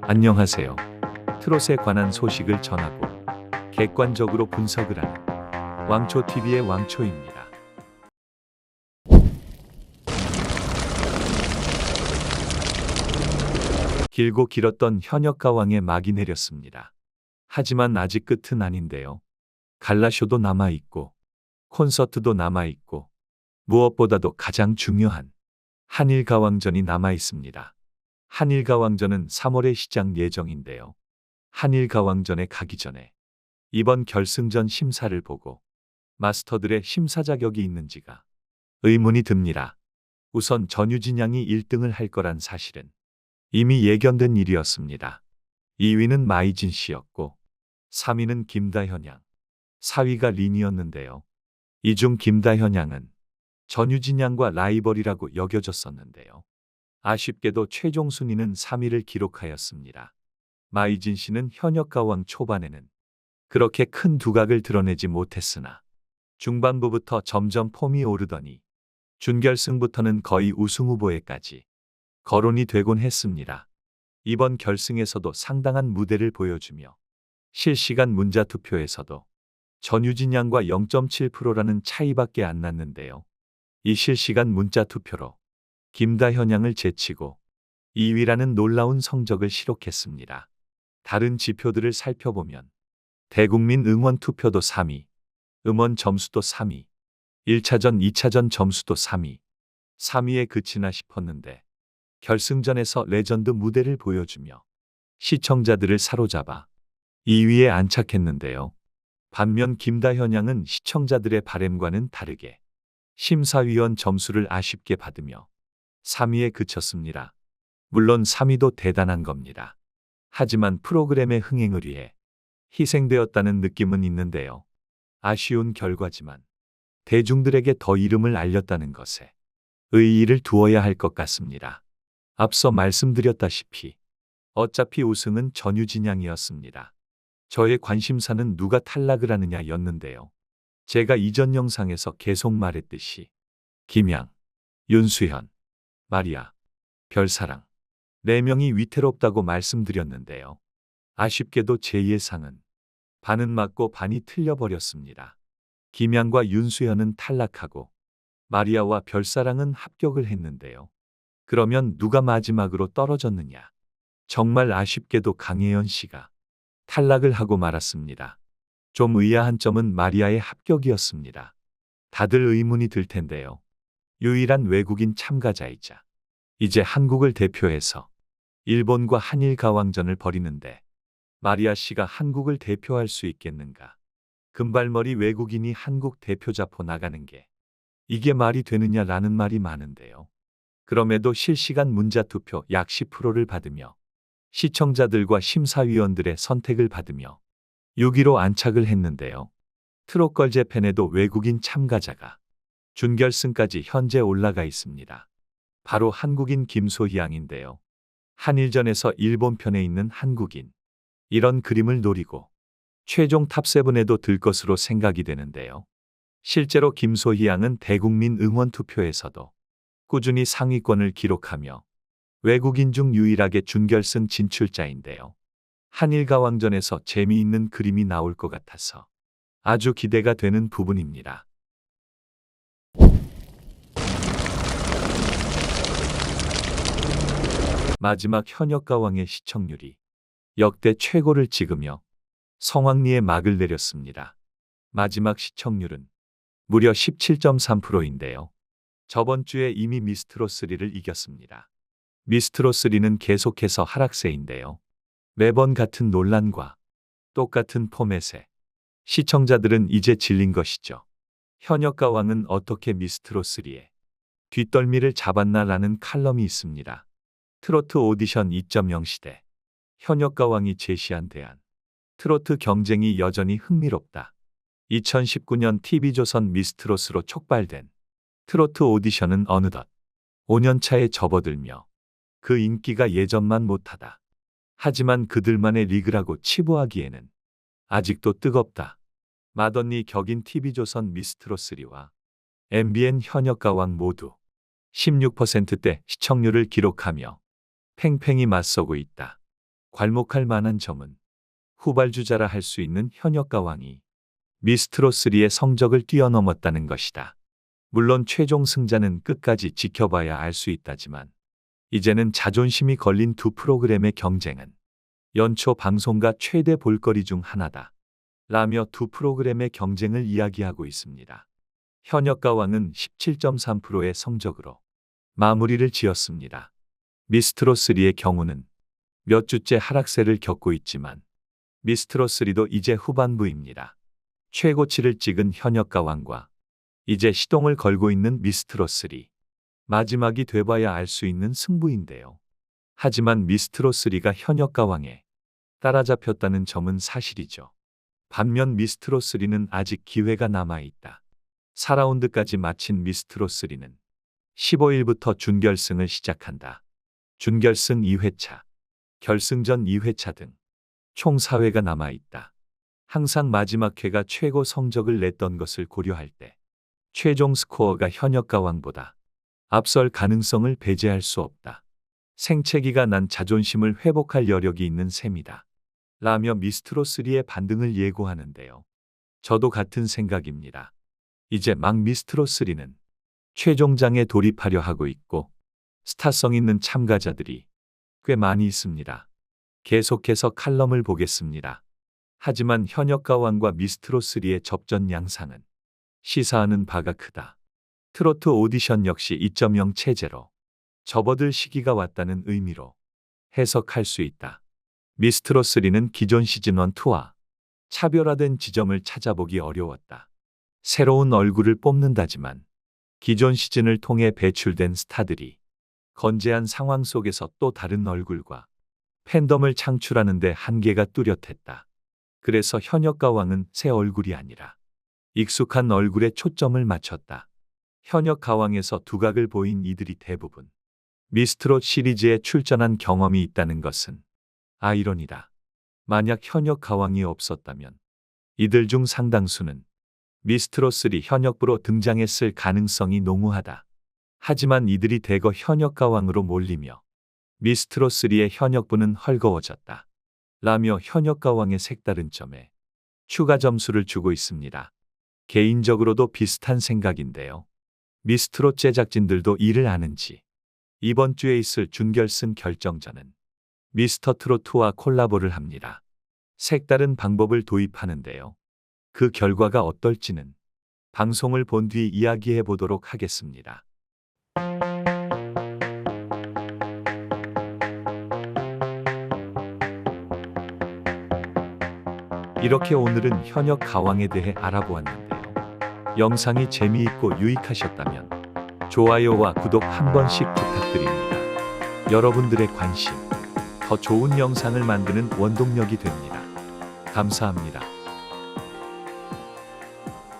안녕하세요. 트롯에 관한 소식을 전하고 객관적으로 분석을 하는 왕초TV의 왕초입니다. 길고 길었던 현역가왕의 막이 내렸습니다. 하지만 아직 끝은 아닌데요. 갈라쇼도 남아있고 콘서트도 남아있고 무엇보다도 가장 중요한 한일가왕전이 남아있습니다. 한일가왕전은 3월에 시작 예정인데요. 한일가왕전에 가기 전에 이번 결승전 심사를 보고 마스터들의 심사 자격이 있는지가 의문이 듭니다. 우선 전유진 양이 1등을 할 거란 사실은 이미 예견된 일이었습니다. 2위는 마이진 씨였고 3위는 김다현 양, 4위가 린이었는데요. 이 중 김다현 양은 전유진 양과 라이벌이라고 여겨졌었는데요. 아쉽게도 최종 순위는 3위를 기록하였습니다. 마이진 씨는 현역가왕 초반에는 그렇게 큰 두각을 드러내지 못했으나 중반부부터 점점 폼이 오르더니 준결승부터는 거의 우승 후보에까지 거론이 되곤 했습니다. 이번 결승에서도 상당한 무대를 보여주며 실시간 문자투표에서도 전유진 양과 0.7%라는 차이밖에 안 났는데요. 이 실시간 문자투표로 김다현 양을 제치고 2위라는 놀라운 성적을 기록했습니다. 다른 지표들을 살펴보면 대국민 응원 투표도 3위, 음원 점수도 3위, 1차전, 2차전 점수도 3위, 3위에 그치나 싶었는데 결승전에서 레전드 무대를 보여주며 시청자들을 사로잡아 2위에 안착했는데요. 반면 김다현 양은 시청자들의 바램과는 다르게 심사위원 점수를 아쉽게 받으며 3위에 그쳤습니다. 물론 3위도 대단한 겁니다. 하지만 프로그램의 흥행을 위해 희생되었다는 느낌은 있는데요. 아쉬운 결과지만 대중들에게 더 이름을 알렸다는 것에 의의를 두어야 할 것 같습니다. 앞서 말씀드렸다시피 어차피 우승은 전유진 양이었습니다. 저의 관심사는 누가 탈락을 하느냐였는데요. 제가 이전 영상에서 계속 말했듯이 김양, 윤수현, 마리아, 별사랑 4명이 위태롭다고 말씀드렸는데요. 아쉽게도 제 예상은 반은 맞고 반이 틀려버렸습니다. 김양과 윤수현은 탈락하고 마리아와 별사랑은 합격을 했는데요. 그러면 누가 마지막으로 떨어졌느냐? 정말 아쉽게도 강혜연 씨가 탈락을 하고 말았습니다. 좀 의아한 점은 마리아의 합격이었습니다. 다들 의문이 들 텐데요. 유일한 외국인 참가자이자 이제 한국을 대표해서 일본과 한일 가왕전을 벌이는데 마리아 씨가 한국을 대표할 수 있겠는가? 금발머리 외국인이 한국 대표자포 나가는 게 이게 말이 되느냐라는 말이 많은데요. 그럼에도 실시간 문자투표 약 10%를 받으며 시청자들과 심사위원들의 선택을 받으며 6위로 안착을 했는데요. 트롯걸 재팬에도 외국인 참가자가 준결승까지 현재 올라가 있습니다. 바로 한국인 김소희 양인데요. 한일전에서 일본 편에 있는 한국인. 이런 그림을 노리고 최종 탑7에도 들 것으로 생각이 되는데요. 실제로 김소희 양은 대국민 응원 투표에서도 꾸준히 상위권을 기록하며 외국인 중 유일하게 준결승 진출자인데요. 한일가왕전에서 재미있는 그림이 나올 것 같아서 아주 기대가 되는 부분입니다. 마지막 현역가왕의 시청률이 역대 최고를 찍으며 성황리에 막을 내렸습니다. 마지막 시청률은 무려 17.3%인데요. 저번 주에 이미 미스트롯3를 이겼습니다. 미스트롯3는 계속해서 하락세인데요. 매번 같은 논란과 똑같은 포맷에 시청자들은 이제 질린 것이죠. 현역가왕은 어떻게 미스트롯3의 뒷덜미를 잡았나라는 칼럼이 있습니다. 트로트 오디션 2.0 시대 현역가왕이 제시한 대안 트로트 경쟁이 여전히 흥미롭다. 2019년 TV조선 미스트롯으로 촉발된 트로트 오디션은 어느덧 5년차에 접어들며 그 인기가 예전만 못하다. 하지만 그들만의 리그라고 치부하기에는 아직도 뜨겁다. 맏언니 격인 TV조선 미스트롯3와 MBN 현역가왕 모두 16%대 시청률을 기록하며 팽팽히 맞서고 있다. 괄목할 만한 점은 후발주자라 할 수 있는 현역 가왕이 미스트롯3의 성적을 뛰어넘었다는 것이다. 물론 최종 승자는 끝까지 지켜봐야 알 수 있다지만 이제는 자존심이 걸린 두 프로그램의 경쟁은 연초 방송가 최대 볼거리 중 하나다. 라며 두 프로그램의 경쟁을 이야기하고 있습니다. 현역 가왕은 17.3%의 성적으로 마무리를 지었습니다. 미스트롯3의 경우는 몇 주째 하락세를 겪고 있지만 미스트롯3도 이제 후반부입니다. 최고치를 찍은 현역 가왕과 이제 시동을 걸고 있는 미스트롯3. 마지막이 돼봐야 알 수 있는 승부인데요. 하지만 미스트롯3가 현역 가왕에 따라잡혔다는 점은 사실이죠. 반면 미스트롯3는 아직 기회가 남아있다. 4라운드까지 마친 미스트롯3는 15일부터 준결승을 시작한다. 준결승 2회차, 결승전 2회차 등 총 4회가 남아있다. 항상 마지막 회가 최고 성적을 냈던 것을 고려할 때 최종 스코어가 현역 가왕보다 앞설 가능성을 배제할 수 없다. 생채기가 난 자존심을 회복할 여력이 있는 셈이다. 라며 미스트롯3의 반등을 예고하는데요. 저도 같은 생각입니다. 이제 막 미스트롯3는 최종장에 돌입하려 하고 있고 스타성 있는 참가자들이 꽤 많이 있습니다. 계속해서 칼럼을 보겠습니다. 하지만 현역 가왕과 미스트롯3의 접전 양상은 시사하는 바가 크다. 트로트 오디션 역시 2.0 체제로 접어들 시기가 왔다는 의미로 해석할 수 있다. 미스트롯3는 기존 시즌1, 2와 차별화된 지점을 찾아보기 어려웠다. 새로운 얼굴을 뽑는다지만 기존 시즌을 통해 배출된 스타들이 건재한 상황 속에서 또 다른 얼굴과 팬덤을 창출하는 데 한계가 뚜렷했다. 그래서 현역 가왕은 새 얼굴이 아니라 익숙한 얼굴에 초점을 맞췄다. 현역 가왕에서 두각을 보인 이들이 대부분 미스트롯 시리즈에 출전한 경험이 있다는 것은 아이러니다. 만약 현역 가왕이 없었다면 이들 중 상당수는 미스트롯3 현역부로 등장했을 가능성이 농후하다. 하지만 이들이 대거 현역 가왕으로 몰리며 미스트롯3의 현역부는 헐거워졌다. 라며 현역 가왕의 색다른 점에 추가 점수를 주고 있습니다. 개인적으로도 비슷한 생각인데요. 미스트롯 제작진들도 이를 아는지 이번 주에 있을 준결승 결정전은 미스터트롯2와 콜라보를 합니다. 색다른 방법을 도입하는데요. 그 결과가 어떨지는 방송을 본 뒤 이야기해 보도록 하겠습니다. 이렇게 오늘은 현역 가왕에 대해 알아보았는데요. 영상이 재미있고 유익하셨다면 좋아요와 구독 한 번씩 부탁드립니다. 여러분들의 관심, 더 좋은 영상을 만드는 원동력이 됩니다. 감사합니다.